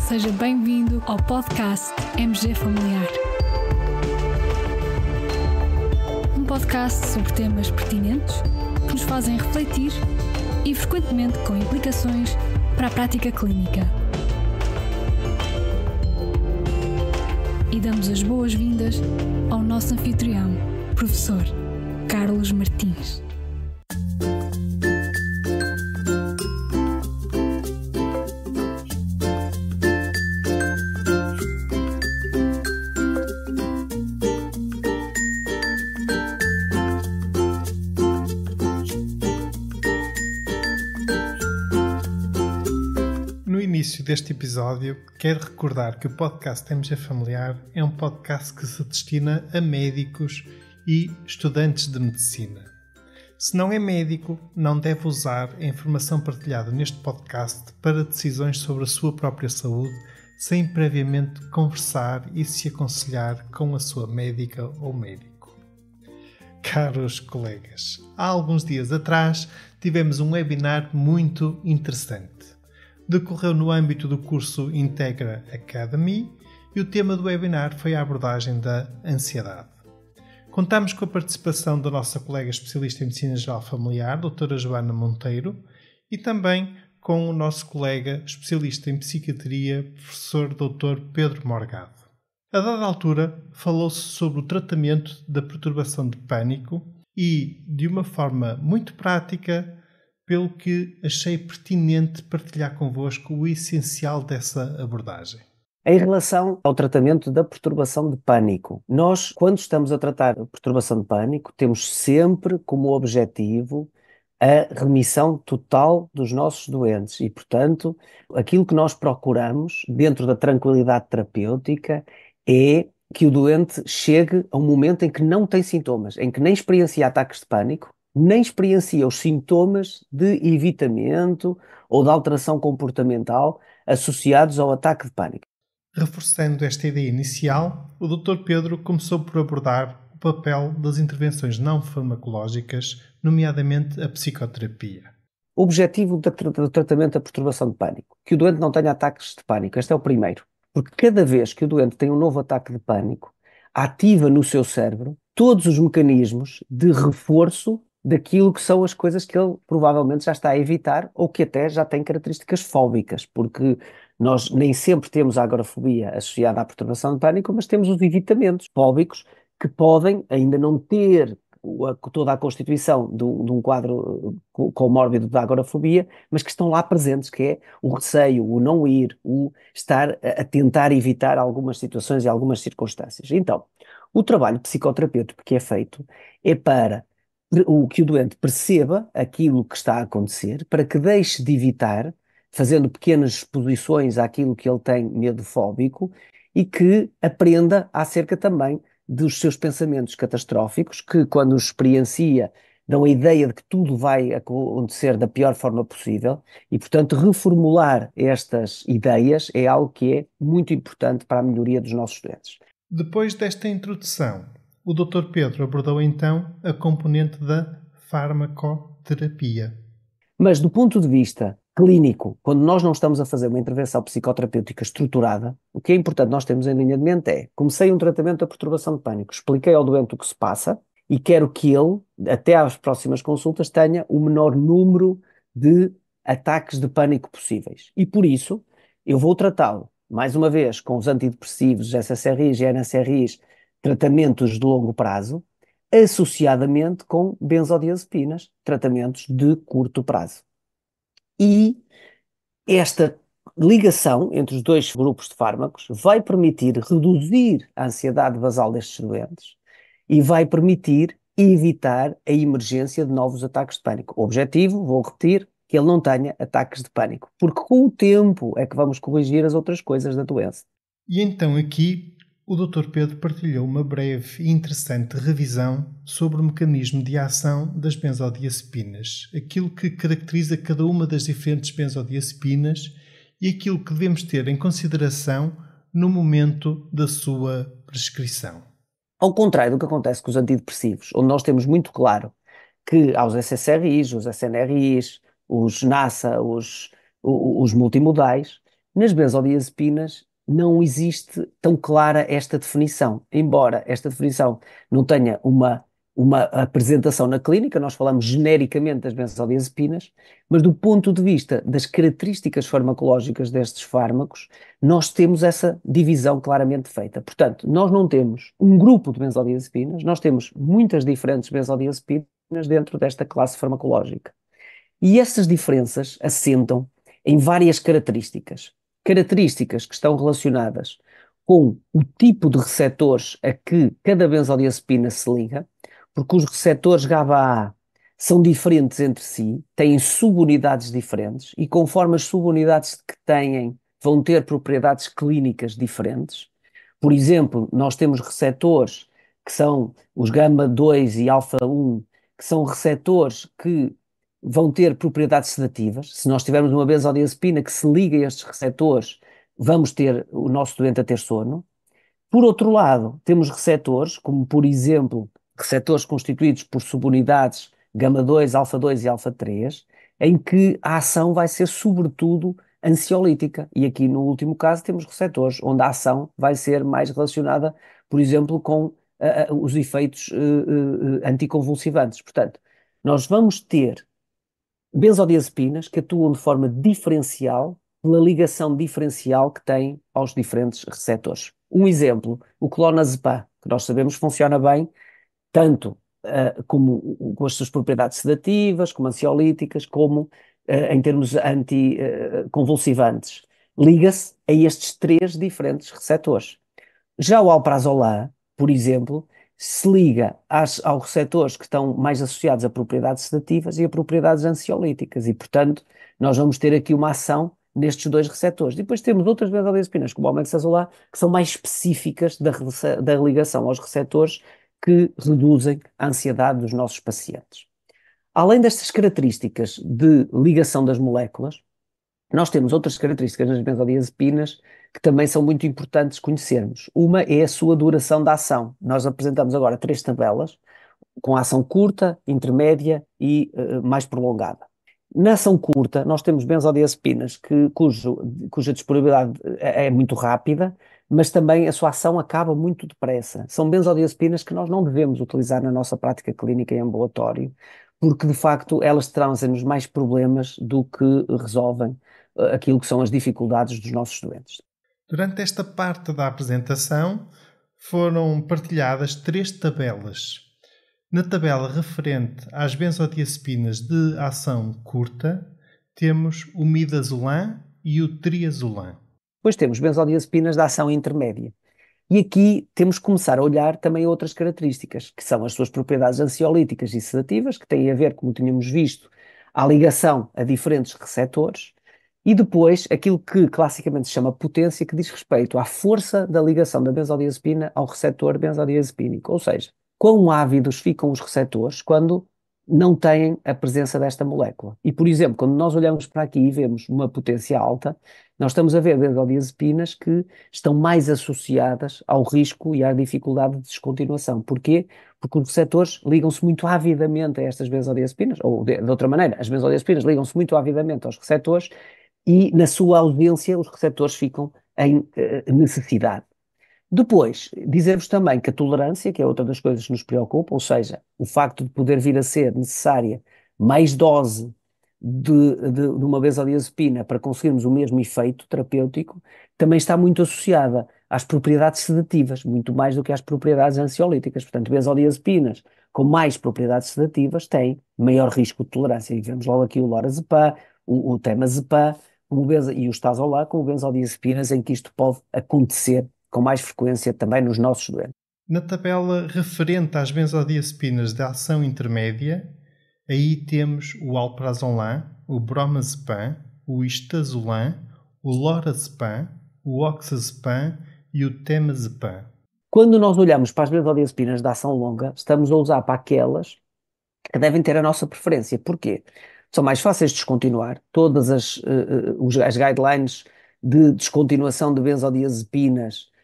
Seja bem-vindo ao podcast MG Familiar. Um podcast sobre temas pertinentes que nos fazem refletir e frequentemente com implicações para a prática clínica. E damos as boas-vindas ao nosso anfitrião, professor Carlos Martins. No início deste episódio, quero recordar que o podcast MG Familiar é um podcast que se destina a médicos e estudantes de medicina. Se não é médico, não deve usar a informação partilhada neste podcast para decisões sobre a sua própria saúde, sem previamente conversar e se aconselhar com a sua médica ou médico. Caros colegas, há alguns dias atrás tivemos um webinar muito interessante. Decorreu no âmbito do curso Integra Academy e o tema do webinar foi a abordagem da ansiedade. Contamos com a participação da nossa colega especialista em Medicina Geral Familiar, doutora Joana Monteiro, e também com o nosso colega especialista em Psiquiatria, professor Dr. Pedro Morgado. A dada altura, falou-se sobre o tratamento da perturbação de pânico e, de uma forma muito prática, pelo que achei pertinente partilhar convosco o essencial dessa abordagem. Em relação ao tratamento da perturbação de pânico, nós, quando estamos a tratar a perturbação de pânico, temos sempre como objetivo a remissão total dos nossos doentes e, portanto, aquilo que nós procuramos dentro da tranquilidade terapêutica é que o doente chegue a um momento em que não tem sintomas, em que nem experiencia ataques de pânico, nem experiencia os sintomas de evitamento ou de alteração comportamental associados ao ataque de pânico. Reforçando esta ideia inicial, o Dr. Pedro começou por abordar o papel das intervenções não farmacológicas, nomeadamente a psicoterapia. O objetivo do tratamento da perturbação de pânico, que o doente não tenha ataques de pânico, este é o primeiro. Porque cada vez que o doente tem um novo ataque de pânico, ativa no seu cérebro todos os mecanismos de reforço daquilo que são as coisas que ele provavelmente já está a evitar ou que até já tem características fóbicas, porque nós nem sempre temos a agorafobia associada à perturbação de pânico, mas temos os evitamentos fóbicos que podem ainda não ter toda a constituição de um quadro comórbido da agorafobia, mas que estão lá presentes, que é o receio, o não ir, o estar a tentar evitar algumas situações e algumas circunstâncias. Então, o trabalho psicoterapêutico que é feito é para que o doente perceba aquilo que está a acontecer, para que deixe de evitar, fazendo pequenas exposições àquilo que ele tem medo fóbico e que aprenda acerca também dos seus pensamentos catastróficos, que quando os experiencia dão a ideia de que tudo vai acontecer da pior forma possível e, portanto, reformular estas ideias é algo que é muito importante para a melhoria dos nossos doentes. Depois desta introdução, o Dr. Pedro abordou então a componente da farmacoterapia. Mas do ponto de vista clínico, quando nós não estamos a fazer uma intervenção psicoterapêutica estruturada, o que é importante nós termos em linha de mente é: comecei um tratamento da perturbação de pânico, expliquei ao doente o que se passa e quero que ele, até às próximas consultas, tenha o menor número de ataques de pânico possíveis. E por isso, eu vou tratá-lo, mais uma vez, com os antidepressivos, SSRIs e NSRIs, tratamentos de longo prazo, associadamente com benzodiazepinas, tratamentos de curto prazo. E esta ligação entre os dois grupos de fármacos vai permitir reduzir a ansiedade basal destes doentes e vai permitir evitar a emergência de novos ataques de pânico. O objetivo, vou repetir, que ele não tenha ataques de pânico, porque com o tempo é que vamos corrigir as outras coisas da doença. E então aqui o Dr. Pedro partilhou uma breve e interessante revisão sobre o mecanismo de ação das benzodiazepinas, aquilo que caracteriza cada uma das diferentes benzodiazepinas e aquilo que devemos ter em consideração no momento da sua prescrição. Ao contrário do que acontece com os antidepressivos, onde nós temos muito claro que aos SSRIs, os SNRIs, os NASA, os multimodais, Nas benzodiazepinas não existe tão clara esta definição, embora esta definição não tenha uma apresentação na clínica, nós falamos genericamente das benzodiazepinas, mas do ponto de vista das características farmacológicas destes fármacos, nós temos essa divisão claramente feita. Portanto, nós não temos um grupo de benzodiazepinas, nós temos muitas diferentes benzodiazepinas dentro desta classe farmacológica. E essas diferenças assentam em várias características. Características que estão relacionadas com o tipo de receptores a que cada benzodiazepina se liga, porque os receptores GABA-A são diferentes entre si, têm subunidades diferentes e conforme as subunidades que têm, vão ter propriedades clínicas diferentes. Por exemplo, nós temos receptores que são os gama-2 e alfa-1, que são receptores que vão ter propriedades sedativas. Se nós tivermos uma benzodiazepina que se liga a estes receptores, vamos ter o nosso doente a ter sono. Por outro lado, temos receptores, como por exemplo, receptores constituídos por subunidades gama-2, alfa-2 e alfa-3, em que a ação vai ser sobretudo ansiolítica. E aqui no último caso temos receptores onde a ação vai ser mais relacionada, por exemplo, com os efeitos anticonvulsivantes. Portanto, nós vamos ter benzodiazepinas que atuam de forma diferencial pela ligação diferencial que têm aos diferentes receptores. Um exemplo, o clonazepam, que nós sabemos funciona bem, tanto com as suas propriedades sedativas, como ansiolíticas, como em termos anticonvulsivantes. Liga-se a estes três diferentes receptores. Já o alprazolam, por exemplo, se liga aos receptores que estão mais associados a propriedades sedativas e a propriedades ansiolíticas e, portanto, nós vamos ter aqui uma ação nestes dois receptores. Depois temos outras benzodiazepinas, como o omexazolam, que são mais específicas da ligação aos receptores que reduzem a ansiedade dos nossos pacientes. Além destas características de ligação das moléculas, nós temos outras características nas benzodiazepinas que também são muito importantes conhecermos. Uma é a sua duração da ação. Nós apresentamos agora 3 tabelas, com ação curta, intermédia e mais prolongada. Na ação curta, nós temos benzodiazepinas cuja disponibilidade é muito rápida, mas também a sua ação acaba muito depressa. São benzodiazepinas que nós não devemos utilizar na nossa prática clínica em ambulatório, porque de facto elas trazem-nos mais problemas do que resolvem aquilo que são as dificuldades dos nossos doentes. Durante esta parte da apresentação foram partilhadas 3 tabelas. Na tabela referente às benzodiazepinas de ação curta, temos o midazolam e o triazolam. Depois temos benzodiazepinas de ação intermédia. E aqui temos que começar a olhar também outras características, que são as suas propriedades ansiolíticas e sedativas, que têm a ver, como tínhamos visto, à ligação a diferentes receptores, e depois aquilo que classicamente se chama potência, que diz respeito à força da ligação da benzodiazepina ao receptor benzodiazepínico, ou seja, quão ávidos ficam os receptores quando não têm a presença desta molécula. E, por exemplo, quando nós olhamos para aqui e vemos uma potência alta, nós estamos a ver benzodiazepinas que estão mais associadas ao risco e à dificuldade de descontinuação. Porquê? Porque os receptores ligam-se muito avidamente a estas benzodiazepinas, ou de outra maneira, as benzodiazepinas ligam-se muito avidamente aos receptores e, na sua ausência, os receptores ficam em necessidade. Depois, dizer-vos também que a tolerância, que é outra das coisas que nos preocupa, ou seja, o facto de poder vir a ser necessária mais dose de uma benzodiazepina para conseguirmos o mesmo efeito terapêutico, também está muito associada às propriedades sedativas, muito mais do que às propriedades ansiolíticas. Portanto, benzodiazepinas com mais propriedades sedativas têm maior risco de tolerância. E vemos logo aqui o lorazepam, o temazepam e o stazolam como benzodiazepinas em que isto pode acontecer com mais frequência também nos nossos doentes. Na tabela referente às benzodiazepinas de ação intermédia, aí temos o alprazolam, o bromazepam, o istazolam, o lorazepam, o oxazepam e o temazepam. Quando nós olhamos para as benzodiazepinas de ação longa, estamos a usar para aquelas que devem ter a nossa preferência. Porquê? São mais fáceis de descontinuar. Todas as guidelines de descontinuação de benzodiazepinas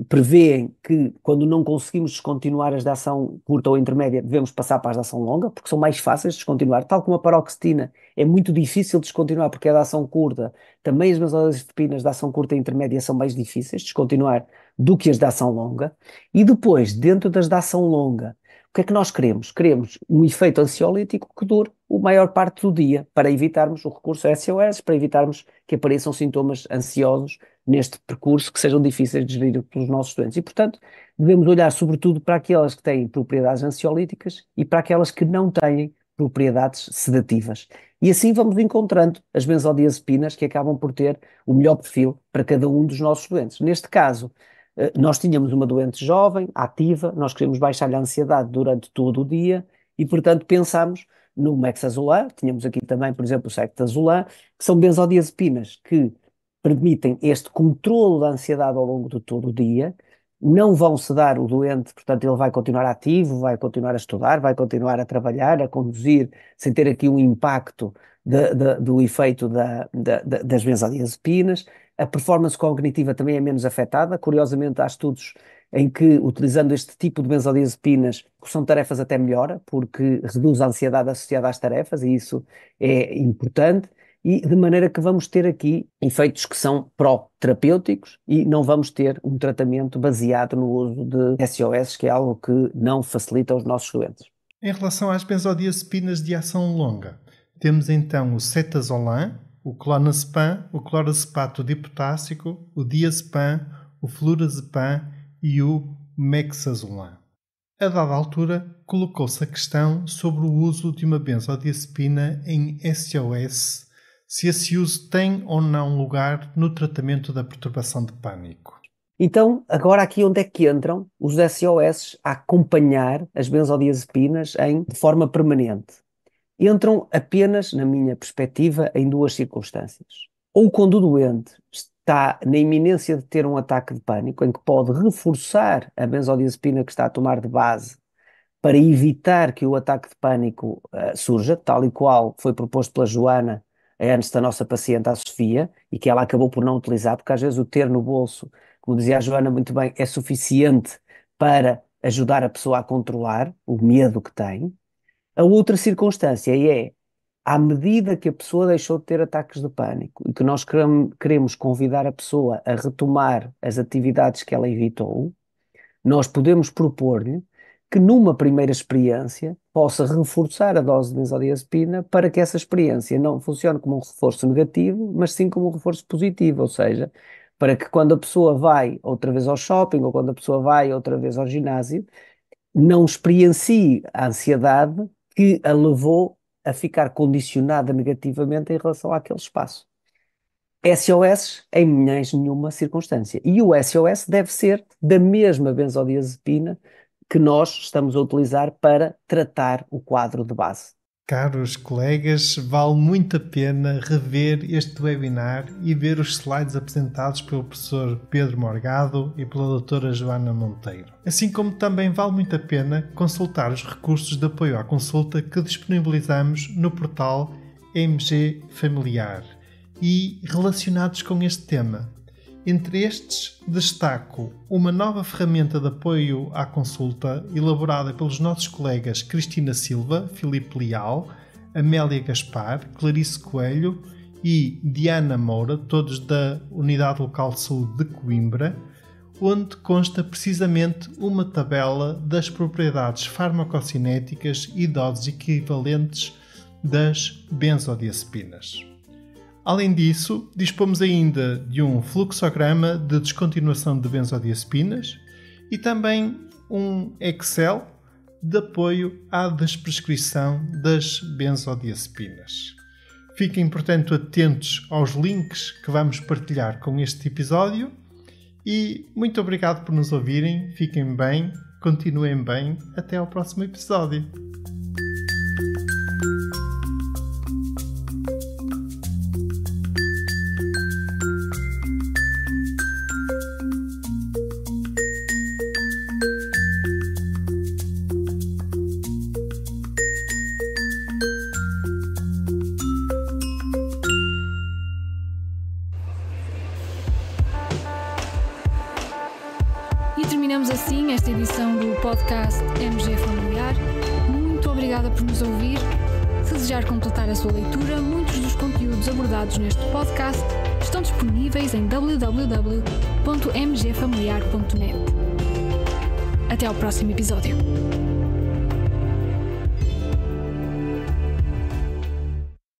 prevêem que quando não conseguimos descontinuar as de ação curta ou intermédia, devemos passar para as de ação longa, porque são mais fáceis de descontinuar, tal como a paroxetina é muito difícil de descontinuar porque é da ação curta, também as benzodiazepinas da ação curta e intermédia são mais difíceis de descontinuar do que as da ação longa. E depois, dentro das da ação longa, o que é que nós queremos? Queremos um efeito ansiolítico que dure a maior parte do dia, para evitarmos o recurso a SOS, para evitarmos que apareçam sintomas ansiosos neste percurso que sejam difíceis de gerir pelos nossos doentes. E, portanto, devemos olhar sobretudo para aquelas que têm propriedades ansiolíticas e para aquelas que não têm propriedades sedativas. E assim vamos encontrando as benzodiazepinas que acabam por ter o melhor perfil para cada um dos nossos doentes. Neste caso, nós tínhamos uma doente jovem, ativa, nós queremos baixar-lhe a ansiedade durante todo o dia e, portanto, pensámos no Mexazolam, tínhamos aqui também, por exemplo, o Sectazolam, que são benzodiazepinas que permitem este controlo da ansiedade ao longo de todo o dia, não vão sedar o doente, portanto ele vai continuar ativo, vai continuar a estudar, vai continuar a trabalhar, a conduzir, sem ter aqui um impacto do efeito das benzodiazepinas. A performance cognitiva também é menos afetada. Curiosamente, há estudos em que, utilizando este tipo de benzodiazepinas, a execução de tarefas até melhora, porque reduz a ansiedade associada às tarefas, e isso é importante. E de maneira que vamos ter aqui efeitos que são pró-terapêuticos e não vamos ter um tratamento baseado no uso de SOS, que é algo que não facilita os nossos doentes. Em relação às benzodiazepinas de ação longa, temos então o Cetazolam, o Clonazepam, o clorazepam dipotássico, o diazepam, o flurazepam e o Mexazolam. A dada altura, colocou-se a questão sobre o uso de uma benzodiazepina em SOS, se esse uso tem ou não lugar no tratamento da perturbação de pânico. Então, agora aqui onde é que entram os SOS a acompanhar as benzodiazepinas de forma permanente? Entram apenas, na minha perspectiva, em duas circunstâncias. Ou quando o doente está na iminência de ter um ataque de pânico, em que pode reforçar a benzodiazepina que está a tomar de base para evitar que o ataque de pânico surja, tal e qual foi proposto pela Joana antes da nossa paciente, a Sofia, e que ela acabou por não utilizar, porque às vezes o ter no bolso, como dizia a Joana muito bem, é suficiente para ajudar a pessoa a controlar o medo que tem. A outra circunstância é, à medida que a pessoa deixou de ter ataques de pânico e que nós queremos convidar a pessoa a retomar as atividades que ela evitou, nós podemos propor-lhe que numa primeira experiência possa reforçar a dose de benzodiazepina para que essa experiência não funcione como um reforço negativo, mas sim como um reforço positivo, ou seja, para que quando a pessoa vai outra vez ao shopping ou quando a pessoa vai outra vez ao ginásio, não experiencie a ansiedade que a levou a ficar condicionada negativamente em relação àquele espaço. SOS em nenhuma circunstância. E o SOS deve ser da mesma benzodiazepina que nós estamos a utilizar para tratar o quadro de base. Caros colegas, vale muito a pena rever este webinar e ver os slides apresentados pelo professor Pedro Morgado e pela doutora Joana Monteiro. Assim como também vale muito a pena consultar os recursos de apoio à consulta que disponibilizamos no portal MG Familiar e relacionados com este tema. Entre estes, destaco uma nova ferramenta de apoio à consulta elaborada pelos nossos colegas Cristina Silva, Filipe Leal, Amélia Gaspar, Clarice Coelho e Diana Moura, todos da Unidade Local de Saúde de Coimbra, onde consta precisamente uma tabela das propriedades farmacocinéticas e doses equivalentes das benzodiazepinas. Além disso, dispomos ainda de um fluxograma de descontinuação de benzodiazepinas e também um Excel de apoio à desprescrição das benzodiazepinas. Fiquem, portanto, atentos aos links que vamos partilhar com este episódio e muito obrigado por nos ouvirem. Fiquem bem, continuem bem. Até ao próximo episódio. edição do podcast MG Familiar. Muito obrigada por nos ouvir. Se desejar completar a sua leitura, muitos dos conteúdos abordados neste podcast estão disponíveis em www.mgfamiliar.net. Até ao próximo episódio.